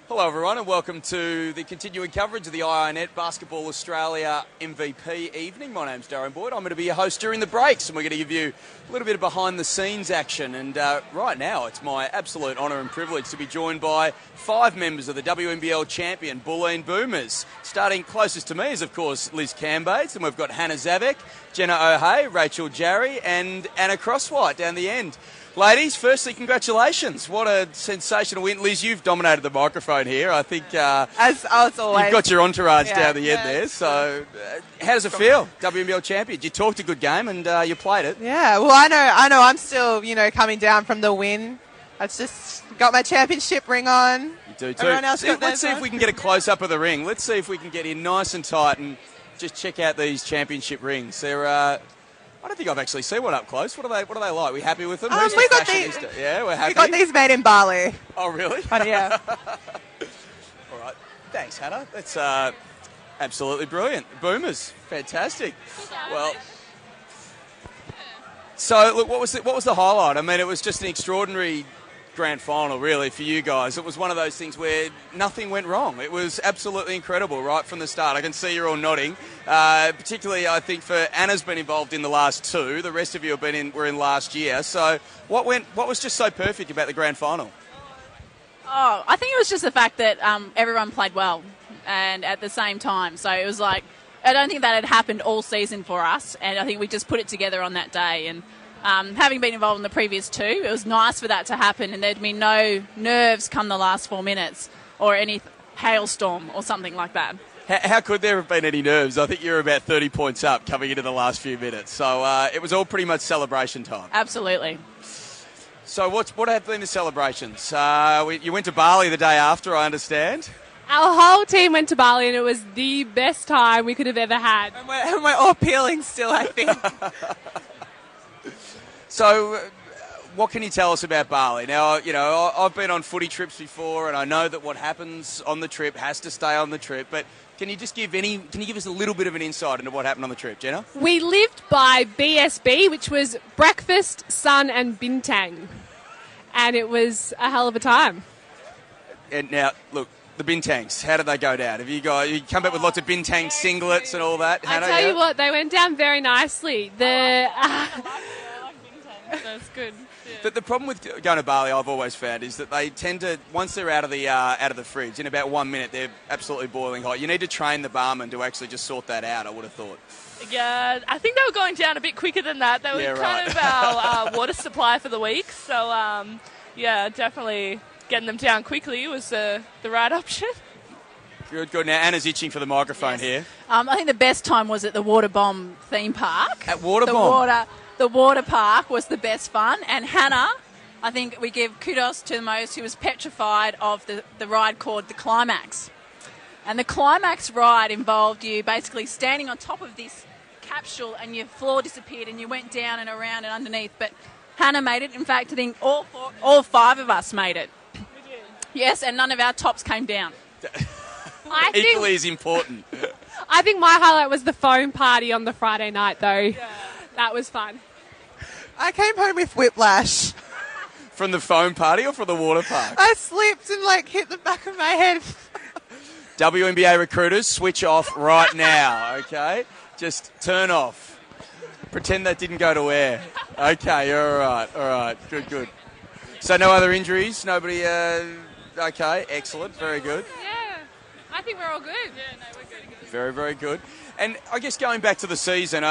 Hello everyone and welcome to the continuing coverage of the IINet Basketball Australia MVP evening. My name's Darren Boyd. I'm going to be your host during the breaks and we're going to give you a little bit of behind the scenes action. And right now it's my absolute honour and privilege to be joined by 5 members of the WNBL champion Bulleen Boomers. Starting closest to me is of course Liz Cambage, and we've got Hanna, Zavecz, Jenna O'Hea, Rachel, Jarry and Anna Crosswhite down the end. Ladies, firstly, congratulations. What a sensational win. Liz, you've dominated the microphone here. I think as always, you've got your entourage down the end there. So how does it feel, WNBL champion? You talked a good game and you played it. Yeah, well, I know I'm still, coming down from the win. I've just got my championship ring on. You do too. Everyone else got Let's see if we can get a close-up of the ring. Let's see if we can get in nice and tight and just check out these championship rings. They're... I don't think I've actually seen one up close. What are they like? Are we happy with them? We got these. Yeah, we're happy. We got these made in Bali. Oh, really? Yeah. All right. Thanks, Hanna. That's absolutely brilliant. Boomers, fantastic. Well, so look, what was the highlight? I mean, it was just an extraordinary grand final, really, for you guys. It was one of those things where nothing went wrong. It was absolutely incredible right from the start. I can see you're all nodding. Particularly, I think for Anna's been involved in the last 2. The rest of you were in last year. So what was just so perfect about the grand final? Oh, I think it was just the fact that everyone played well and at the same time. So it was like, I don't think that had happened all season for us, and I think we just put it together on that day. And having been involved in the previous 2, it was nice for that to happen, and there'd been no nerves come the last 4 minutes or any hailstorm or something like that. How could there have been any nerves? I think you were about 30 points up coming into the last few minutes. So it was all pretty much celebration time. Absolutely. So what have been the celebrations? You went to Bali the day after, I understand. Our whole team went to Bali and it was the best time we could have ever had. And we're all peeling still, I think. So, what can you tell us about Bali? Now, I've been on footy trips before, and I know that what happens on the trip has to stay on the trip. But can you give us a little bit of an insight into what happened on the trip, Jenna? We lived by BSB, which was breakfast, sun, and bintang, and it was a hell of a time. And now, look, the bintangs, how did they go down? Have you come back with lots of bintang singlets and all that? I tell you what, they went down very nicely. That's good. Yeah. The problem with going to Bali, I've always found, is that they tend to, once they're out of the fridge, in about 1 minute, they're absolutely boiling hot. You need to train the barman to actually just sort that out, I would have thought. Yeah, I think they were going down a bit quicker than that. They were kind of our water supply for the week. So, definitely getting them down quickly was the right option. Good. Now, Anna's itching for the microphone here. I think the best time was at the Water Bomb theme park. At Water Bomb? The water park was the best fun, and Hanna, I think we give kudos to the most, who was petrified of the ride called the Climax. And the Climax ride involved you basically standing on top of this capsule and your floor disappeared and you went down and around and underneath. But Hanna made it. In fact, I think all 5 of us made it. We did. Yes, and none of our tops came down. Equally as important. I think my highlight was the foam party on the Friday night, though. Yeah. That was fun. I came home with whiplash. From the foam party or from the water park? I slipped and hit the back of my head. WNBA recruiters, switch off right now, okay? Just turn off. Pretend that didn't go to air. Okay, all right. Good. So no other injuries? Nobody, okay, excellent, very good. Yeah, I think we're all good. Yeah, no, we're good. Very, very good. And I guess going back to the season,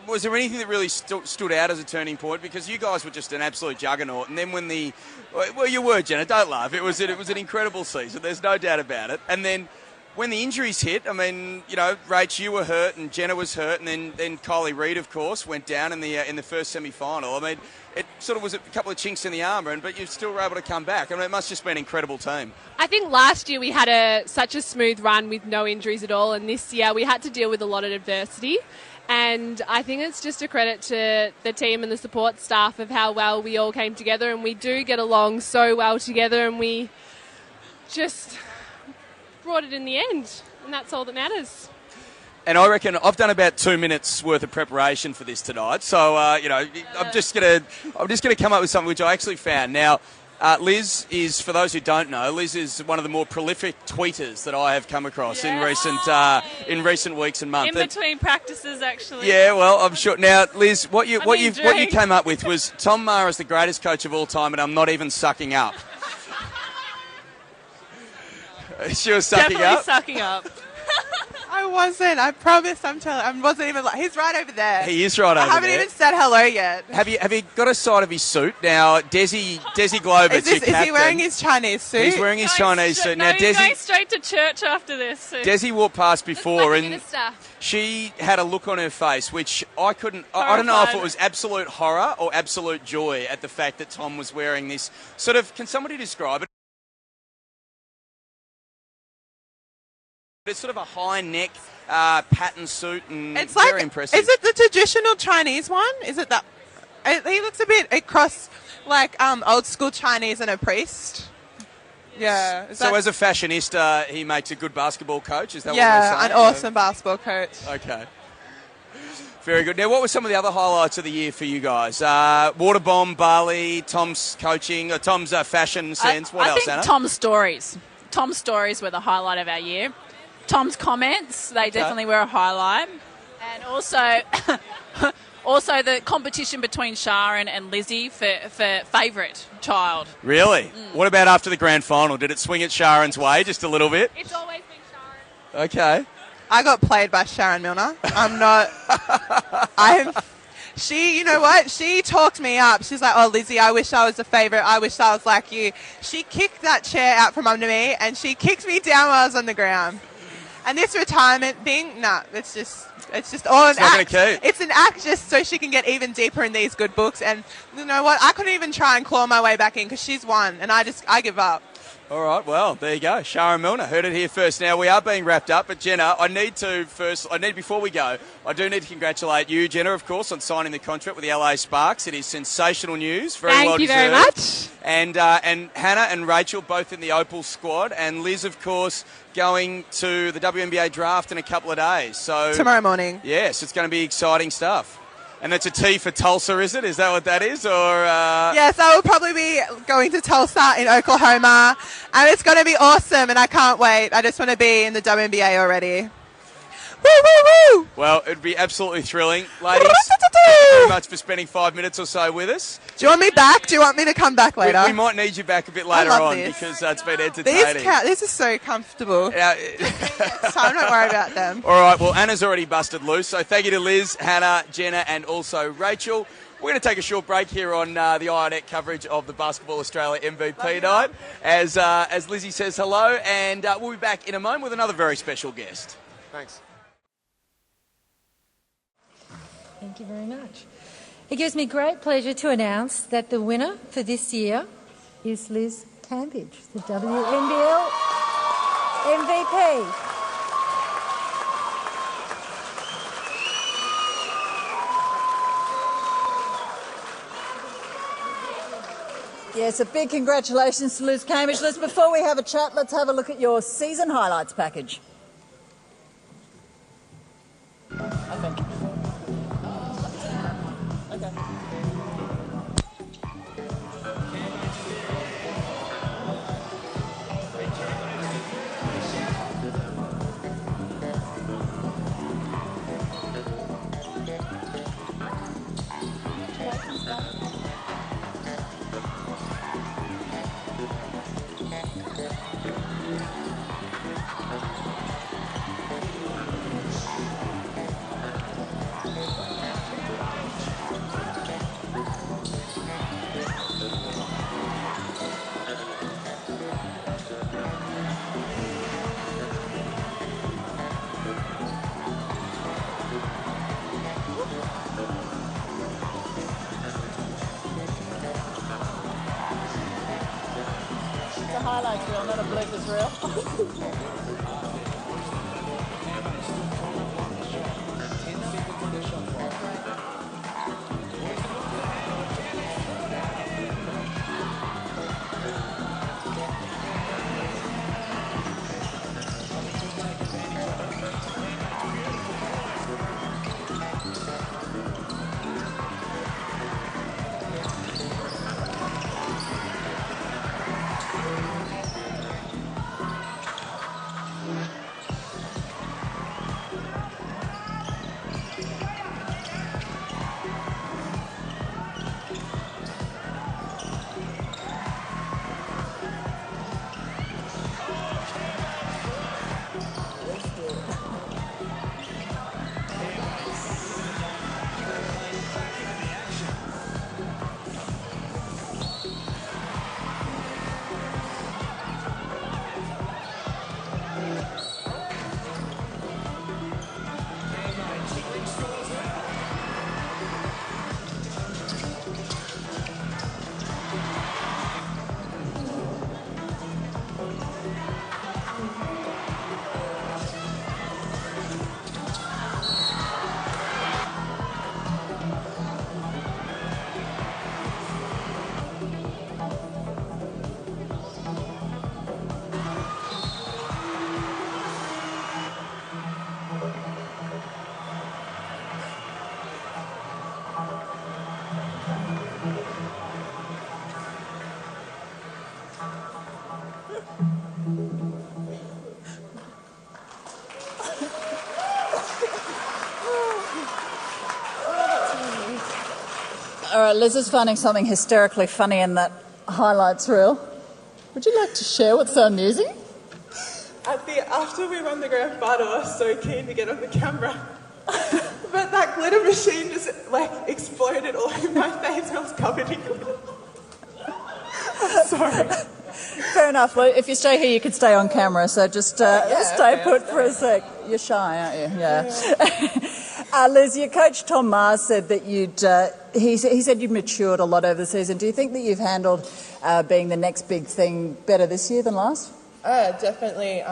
was there anything that really stood out as a turning point? Because you guys were just an absolute juggernaut. And then when you were, Jenna, don't laugh. It was an incredible season. There's no doubt about it. And then when the injuries hit, I mean, Rach, you were hurt and Jenna was hurt. And then Kylie Reid, of course, went down in the first semi-final. I mean, it sort of was a couple of chinks in the armour, but you still were able to come back. I mean, it must have just been an incredible team. I think last year we had such a smooth run with no injuries at all, and this year we had to deal with a lot of adversity. And I think it's just a credit to the team and the support staff of how well we all came together, and we do get along so well together, and we just brought it in the end, and that's all that matters. And I reckon I've done about 2 minutes worth of preparation for this tonight. So, I'm just gonna come up with something which I actually found. Now, Liz is, for those who don't know, Liz is one of the more prolific tweeters that I have come across in recent weeks and months. In between practices, actually. Yeah, well, I'm sure. Now, Liz, what you came up with was Tom Maher is the greatest coach of all time, and I'm not even sucking up. She was sucking Definitely up. sucking up. I wasn't. I promise. I wasn't even. He's right over there. He is right over there. I haven't even said hello yet. Have you got a sight of his suit now? Desi Globus, your captain. Is he wearing his Chinese suit? He's wearing his Chinese suit. Now, he's going straight to church after this. So. Desi walked past before, and minister. she had a look on her face which I couldn't. I don't know if it was absolute horror or absolute joy at the fact that Tom was wearing this sort of. Can somebody describe it? It's sort of a high neck pattern suit and It's very like, impressive. Is it the traditional Chinese one? Is it that? He looks a bit across like old school Chinese and a priest. Yeah. So as a fashionista, he makes a good basketball coach. Is that what we're yeah, saying? an awesome basketball coach. Okay. Very good. Now, what were some of the other highlights of the year for you guys? Water bomb, Bali, Tom's coaching, Tom's fashion sense. What else, Anna? Anna? Tom's stories. Tom's stories were the highlight of our year. Tom's comments, they definitely were a highlight. And also the competition between Sharon and Lizzie for favourite child. Really? What about after the grand final? Did it swing it Sharon's way just a little bit? It's always been Sharon. Okay. I got played by Sharon Milner. I'm not. She, you know what? She talked me up. She's like, oh, Lizzie, I wish I was a favourite. I wish I was like you. She kicked that chair out from under me and she kicked me down while I was on the ground. And this retirement thing, it's just all an act. It's an act just so she can get even deeper in these good books. And you know what? I couldn't even try and claw my way back in because she's won, and I give up. All right, well, there you go. Sharon Milner, heard it here first. Now, we are being wrapped up, but Jenna, before we go, I do need to congratulate you, Jenna, of course, on signing the contract with the LA Sparks. It is sensational news. Thank you very much. And Hanna and Rachel both in the Opal squad, and Liz, of course, going to the WNBA draft in a couple of days. So tomorrow morning. Yes, it's going to be exciting stuff. And that's a T for Tulsa, is it? Is that what that is? Or Yes, I will probably be going to Tulsa in Oklahoma. And it's going to be awesome, and I can't wait. I just want to be in the WNBA already. Woo, woo, woo! Well, it'd be absolutely thrilling. Ladies, thank you very much for spending 5 minutes or so with us. Do you want me back? Do you want me to come back later? We might need you back a bit later on because it's been entertaining. This is so comfortable. So I'm not worried about them. All right, well, Anna's already busted loose. So thank you to Liz, Hanna, Jenna, and also Rachel. We're going to take a short break here on the INET coverage of the Basketball Australia MVP night. As Lizzie says hello, and we'll be back in a moment with another very special guest. Thanks. Thank you very much. It gives me great pleasure to announce that the winner for this year is Liz Cambage, the WNBL MVP. Yes, a big congratulations to Liz Cambage. Liz, before we have a chat, let's have a look at your season highlights package. I think. Highlights reel, not a bloopers reel. All right, Liz is finding something hysterically funny in that highlights reel. Would you like to share what's so amusing? After we won the grand final, I was so keen to get on the camera. But that glitter machine just exploded all over my face and I was covered in glitter. I'm sorry. Fair enough. Well, if you stay here, you could stay on camera, so just stay put for a sec. You're shy, aren't you? Yeah. Liz, your coach Tom Maher said that he said you've matured a lot over the season. Do you think that you've handled being the next big thing better this year than last? Definitely.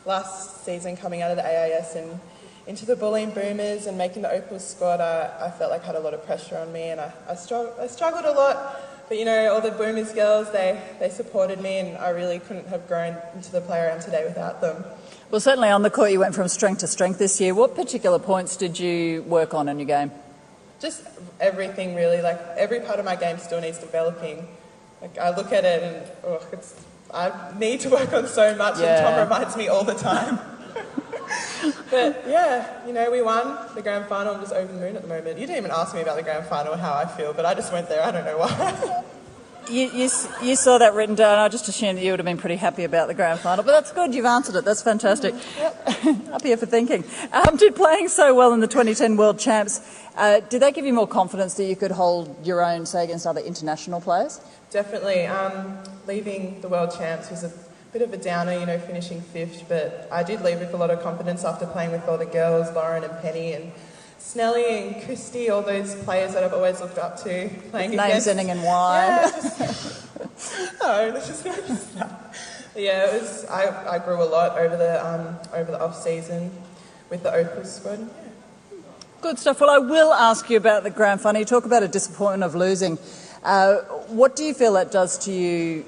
Last season, coming out of the AIS and into the Bulleen Boomers and making the Opals squad, I felt like I had a lot of pressure on me, and I struggled a lot. But all the Boomers girls, they supported me, and I really couldn't have grown into the player I am today without them. Well, certainly on the court you went from strength to strength this year. What particular points did you work on in your game? Just everything, really. Every part of my game still needs developing. I look at it and I need to work on so much, and Tom reminds me all the time. But we won the grand final. I'm just over the moon at the moment. You didn't even ask me about the grand final and how I feel, but I just went there. I don't know why. You saw that written down. I just assumed that you would have been pretty happy about the grand final, but that's good. You've answered it. That's fantastic. Yep. Up here for thinking. Did playing so well in the 2010 World Champs, did that give you more confidence that you could hold your own, say, against other international players? Definitely. Leaving the World Champs was a bit of a downer, finishing fifth, but I did leave with a lot of confidence after playing with all the girls, Lauren and Penny and Snelly and Christy, all those players that I've always looked up to. Playing names ending in Y. No, that's just that. Yeah, it was. I grew a lot over the off season with the Opals squad. Yeah. Good stuff. Well, I will ask you about the grand final. You talk about a disappointment of losing. What do you feel that does to you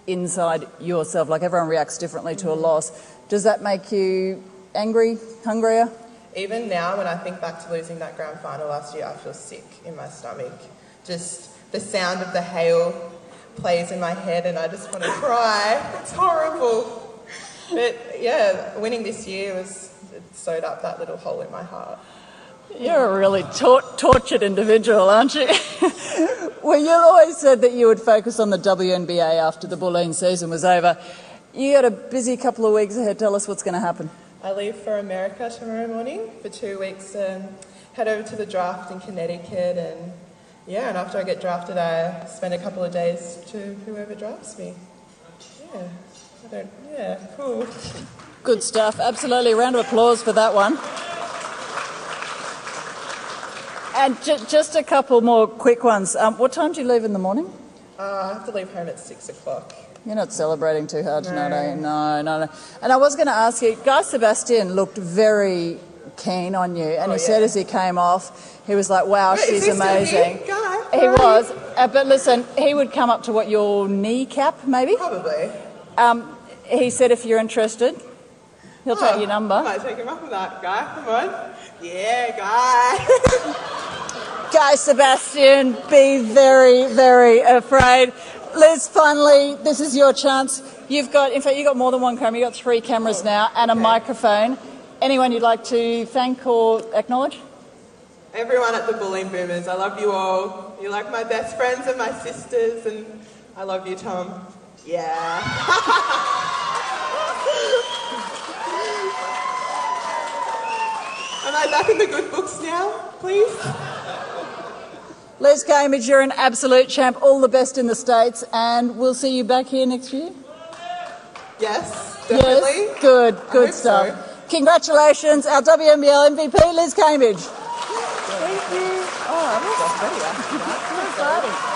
inside yourself? Everyone reacts differently to a loss. Does that make you angry, hungrier? Even now, when I think back to losing that grand final last year, I feel sick in my stomach. Just the sound of the hail plays in my head and I just want to cry. It's horrible. But winning this year it sewed up that little hole in my heart. You're a really tortured individual, aren't you? Well, you always said that you would focus on the WNBA after the Bulleen season was over. You got a busy couple of weeks ahead. Tell us what's going to happen. I leave for America tomorrow morning for 2 weeks to head over to the draft in Connecticut, and after I get drafted I spend a couple of days to whoever drafts me. Cool. Good stuff, absolutely. A round of applause for that one. And just a couple more quick ones. What time do you leave in the morning? I have to leave home at 6 o'clock. You're not celebrating too hard tonight, are you? No. And I was going to ask you, Guy Sebastian looked very keen on you, and he said as he came off, he was like, wow, she's amazing. He was. But listen, he would come up to your kneecap, maybe? Probably. He said if you're interested, he'll take your number. I might take him up with that, Guy. Come on. Yeah, Guy. Guy Sebastian, be very, very afraid. Liz, finally, this is your chance. You've got more than one camera. You've got 3 cameras now and a microphone. Anyone you'd like to thank or acknowledge? Everyone at the Bulleen Boomers. I love you all. You're like my best friends and my sisters, and I love you, Tom. Yeah. Am I back in the good books now, please? Liz Cambage, you're an absolute champ. All the best in the States, and we'll see you back here next year. Yes, definitely. Yes, good stuff. So. Congratulations, our WNBL MVP, Liz Cambage. Thank you. Oh, that was